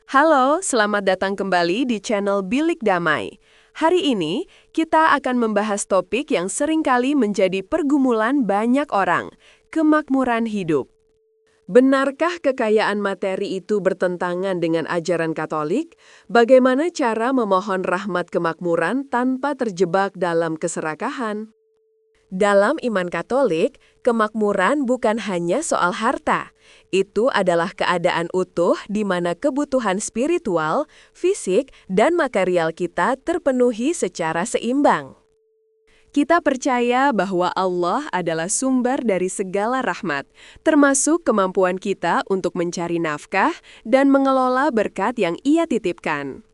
Halo, selamat datang kembali di channel Bilik Damai. Hari ini, kita akan membahas topik yang seringkali menjadi pergumulan banyak orang, kemakmuran hidup. Benarkah kekayaan materi itu bertentangan dengan ajaran Katolik? Bagaimana cara memohon rahmat kemakmuran tanpa terjebak dalam keserakahan? Dalam iman Katolik, kemakmuran bukan hanya soal harta. Itu adalah keadaan utuh di mana kebutuhan spiritual, fisik, dan material kita terpenuhi secara seimbang. Kita percaya bahwa Allah adalah sumber dari segala rahmat, termasuk kemampuan kita untuk mencari nafkah dan mengelola berkat yang Ia titipkan.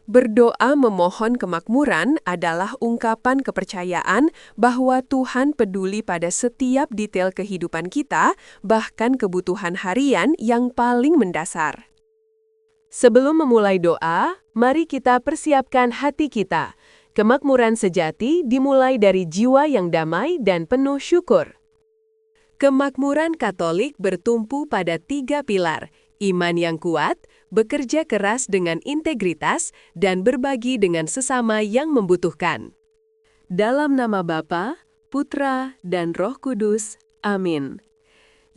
Berdoa memohon kemakmuran adalah ungkapan kepercayaan bahwa Tuhan peduli pada setiap detail kehidupan kita, bahkan kebutuhan harian yang paling mendasar. Sebelum memulai doa, mari kita persiapkan hati kita. Kemakmuran sejati dimulai dari jiwa yang damai dan penuh syukur. Kemakmuran Katolik bertumpu pada 3 pilar: iman yang kuat, bekerja keras dengan integritas, dan berbagi dengan sesama yang membutuhkan. Dalam nama Bapa, Putra, dan Roh Kudus. Amin.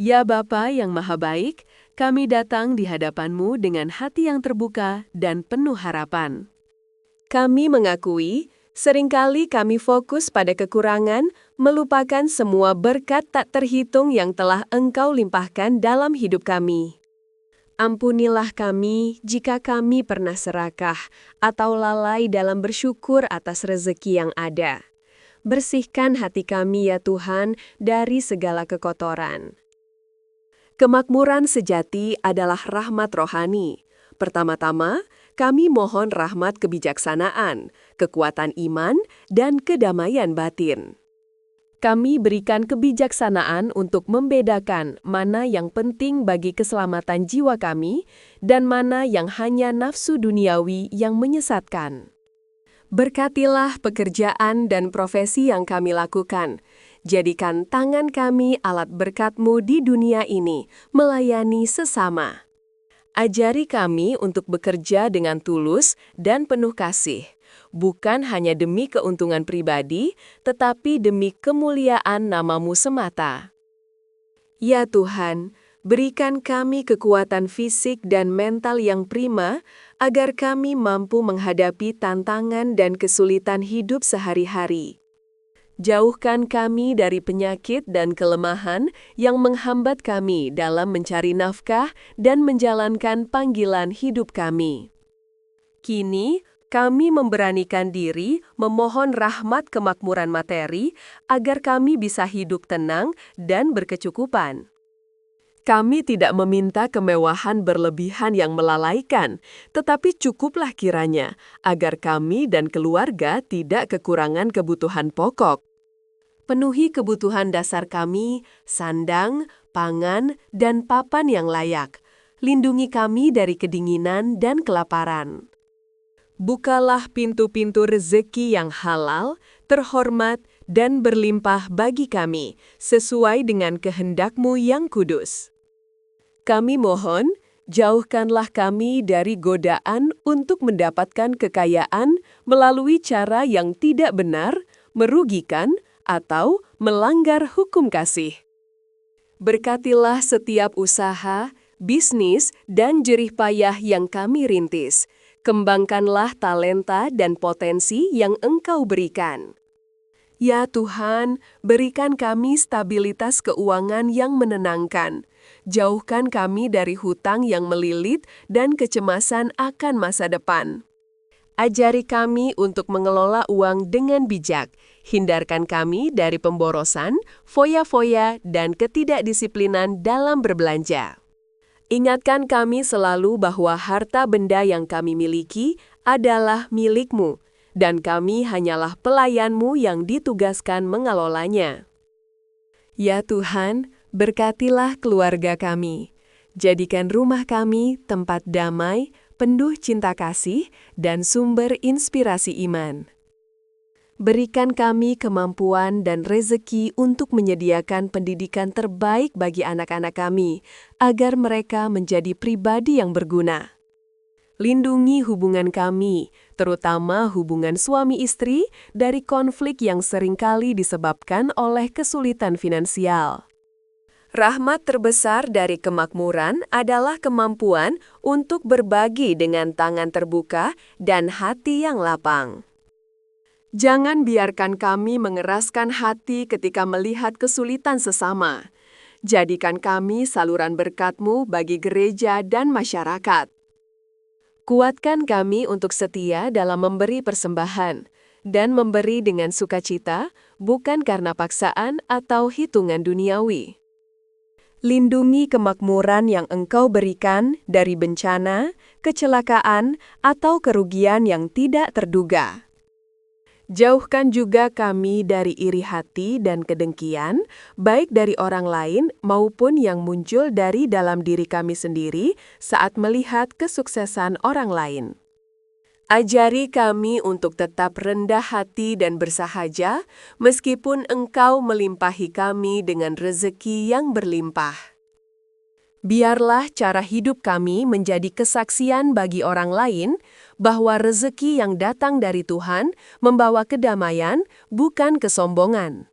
Ya Bapa yang Maha Baik, kami datang di hadapan-Mu dengan hati yang terbuka dan penuh harapan. Kami mengakui, seringkali kami fokus pada kekurangan, melupakan semua berkat tak terhitung yang telah Engkau limpahkan dalam hidup kami. Ampunilah kami jika kami pernah serakah atau lalai dalam bersyukur atas rezeki yang ada. Bersihkan hati kami ya Tuhan dari segala kekotoran. Kemakmuran sejati adalah rahmat rohani. Pertama-tama, kami mohon rahmat kebijaksanaan, kekuatan iman, dan kedamaian batin. Kami berikan kebijaksanaan untuk membedakan mana yang penting bagi keselamatan jiwa kami dan mana yang hanya nafsu duniawi yang menyesatkan. Berkatilah pekerjaan dan profesi yang kami lakukan. Jadikan tangan kami alat berkat-Mu di dunia ini, melayani sesama. Ajari kami untuk bekerja dengan tulus dan penuh kasih, bukan hanya demi keuntungan pribadi, tetapi demi kemuliaan nama-Mu semata. Ya Tuhan, berikan kami kekuatan fisik dan mental yang prima, agar kami mampu menghadapi tantangan dan kesulitan hidup sehari-hari. Jauhkan kami dari penyakit dan kelemahan yang menghambat kami dalam mencari nafkah dan menjalankan panggilan hidup kami. Kini, kami memberanikan diri memohon rahmat kemakmuran materi agar kami bisa hidup tenang dan berkecukupan. Kami tidak meminta kemewahan berlebihan yang melalaikan, tetapi cukuplah kiranya agar kami dan keluarga tidak kekurangan kebutuhan pokok. Penuhi kebutuhan dasar kami, sandang, pangan, dan papan yang layak. Lindungi kami dari kedinginan dan kelaparan. Bukalah pintu-pintu rezeki yang halal, terhormat, dan berlimpah bagi kami, sesuai dengan kehendak-Mu yang kudus. Kami mohon, jauhkanlah kami dari godaan untuk mendapatkan kekayaan melalui cara yang tidak benar, merugikan, atau melanggar hukum kasih. Berkatilah setiap usaha, bisnis, dan jerih payah yang kami rintis. Kembangkanlah talenta dan potensi yang Engkau berikan. Ya Tuhan, berikan kami stabilitas keuangan yang menenangkan. Jauhkan kami dari hutang yang melilit dan kecemasan akan masa depan. Ajari kami untuk mengelola uang dengan bijak. Hindarkan kami dari pemborosan, foya-foya, dan ketidakdisiplinan dalam berbelanja. Ingatkan kami selalu bahwa harta benda yang kami miliki adalah milik-Mu, dan kami hanyalah pelayan-Mu yang ditugaskan mengelolanya. Ya Tuhan, berkatilah keluarga kami. Jadikan rumah kami tempat damai, penuh cinta kasih, dan sumber inspirasi iman. Berikan kami kemampuan dan rezeki untuk menyediakan pendidikan terbaik bagi anak-anak kami, agar mereka menjadi pribadi yang berguna. Lindungi hubungan kami, terutama hubungan suami istri, dari konflik yang seringkali disebabkan oleh kesulitan finansial. Rahmat terbesar dari kemakmuran adalah kemampuan untuk berbagi dengan tangan terbuka dan hati yang lapang. Jangan biarkan kami mengeraskan hati ketika melihat kesulitan sesama. Jadikan kami saluran berkat-Mu bagi gereja dan masyarakat. Kuatkan kami untuk setia dalam memberi persembahan, dan memberi dengan sukacita, bukan karena paksaan atau hitungan duniawi. Lindungi kemakmuran yang Engkau berikan dari bencana, kecelakaan, atau kerugian yang tidak terduga. Jauhkan juga kami dari iri hati dan kedengkian, baik dari orang lain maupun yang muncul dari dalam diri kami sendiri saat melihat kesuksesan orang lain. Ajari kami untuk tetap rendah hati dan bersahaja, meskipun Engkau melimpahi kami dengan rezeki yang berlimpah. Biarlah cara hidup kami menjadi kesaksian bagi orang lain bahwa rezeki yang datang dari Tuhan membawa kedamaian, bukan kesombongan.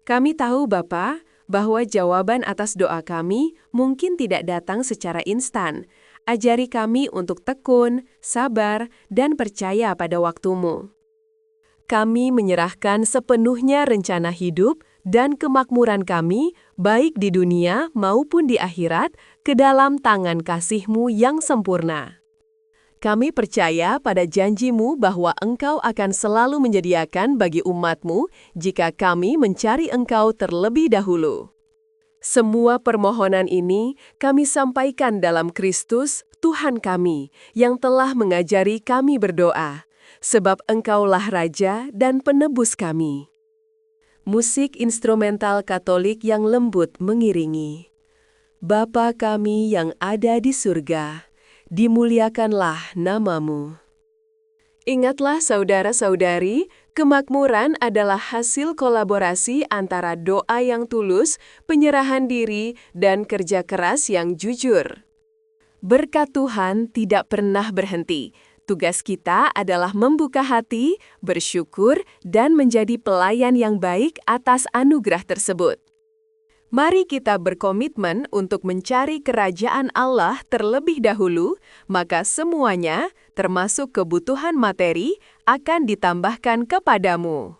Kami tahu, Bapa, bahwa jawaban atas doa kami mungkin tidak datang secara instan. Ajari kami untuk tekun, sabar, dan percaya pada waktu-Mu. Kami menyerahkan sepenuhnya rencana hidup dan kemakmuran kami, baik di dunia maupun di akhirat, ke dalam tangan kasih-Mu yang sempurna. Kami percaya pada janji-Mu bahwa Engkau akan selalu menyediakan bagi umat-Mu jika kami mencari Engkau terlebih dahulu. Semua permohonan ini kami sampaikan dalam Kristus, Tuhan kami, yang telah mengajari kami berdoa, sebab Engkaulah Raja dan Penebus kami. Musik instrumental Katolik yang lembut mengiringi. Bapa kami yang ada di surga, dimuliakanlah nama-Mu. Ingatlah saudara-saudari, kemakmuran adalah hasil kolaborasi antara doa yang tulus, penyerahan diri, dan kerja keras yang jujur. Berkat Tuhan tidak pernah berhenti. Tugas kita adalah membuka hati, bersyukur, dan menjadi pelayan yang baik atas anugerah tersebut. Mari kita berkomitmen untuk mencari kerajaan Allah terlebih dahulu, maka semuanya, termasuk kebutuhan materi, akan ditambahkan kepadamu.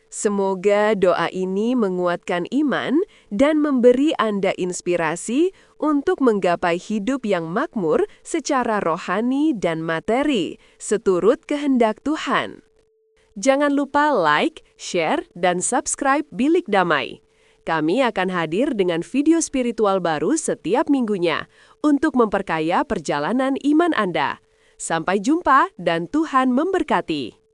Semoga doa ini menguatkan iman dan memberi Anda inspirasi untuk menggapai hidup yang makmur secara rohani dan materi, seturut kehendak Tuhan. Jangan lupa like, share, dan subscribe Bilik Damai. Kami akan hadir dengan video spiritual baru setiap minggunya untuk memperkaya perjalanan iman Anda. Sampai jumpa dan Tuhan memberkati.